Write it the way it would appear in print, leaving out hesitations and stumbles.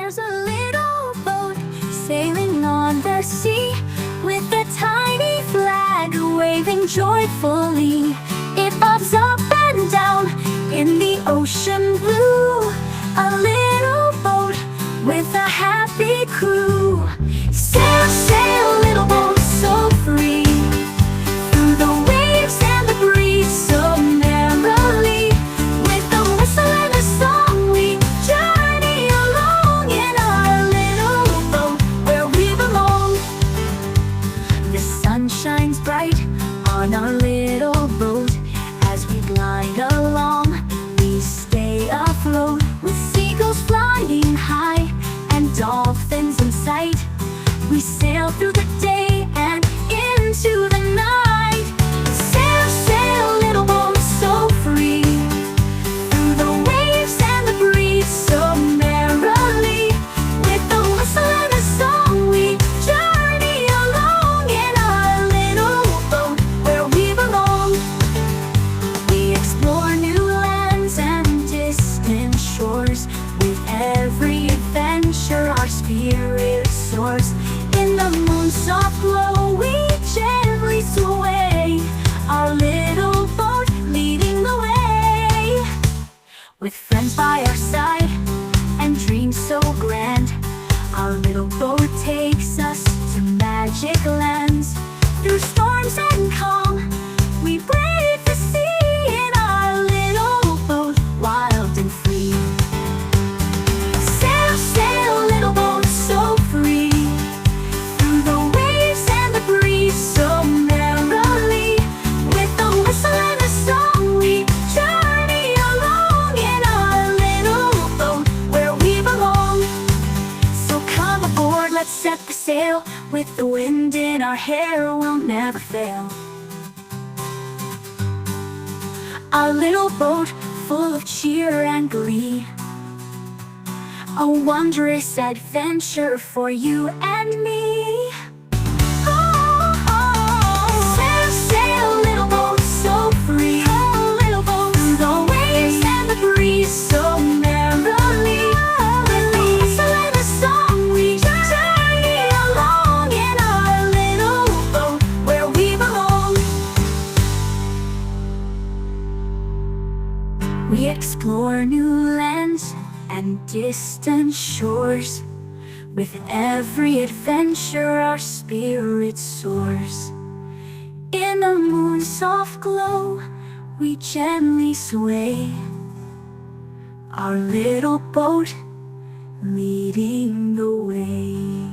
There's a little boat sailing on the sea, with a tiny flag waving joyfully. It bobs up and down in the ocean blue, a little boat with a happy crew. Sail, sail, little boat, so free, through the waves and the breeze, so merrily. With a whistle and a song, we journey along in our little boat where we belong. The sun shines bright on our little boat as we glide along. We stay afloat with seagulls flying high and dolphins in sight. We sail through the day and into the night. Sail, sail, little boat, so free, through the waves and the breeze, so merrily. With a whistle and a song, we journey along in our little boat where we belong. We explore new lands and distant shores. With every adventure, our spirit soars. In the moon's soft glow, we gently sway, our little boat leading the way. With friends by our side and dreams so grand, our little boat takes us to magic lands. Through storms and calm, we brave the sea in our little boat, wild and free. Sail, sail, little boat, so free, through the waves and the breeze, so merrily. With a whistle and a song, we journey along in our little boat where we belong. So come aboard, let's set the sail. With the wind in our hair, we'll never fail. Our little boat full of cheer and glee, a wondrous adventure for you and me. Oh, oh. Sail, sail, little boat, so free, oh, little boat, through the waves and the breeze, so merrily. With a whistle and a song, we journey along in our little boat where we belong. We explore new lands and distant shores. With every adventure, our spirit soars. In the moon's soft glow, we gently sway, our little boat leading the way.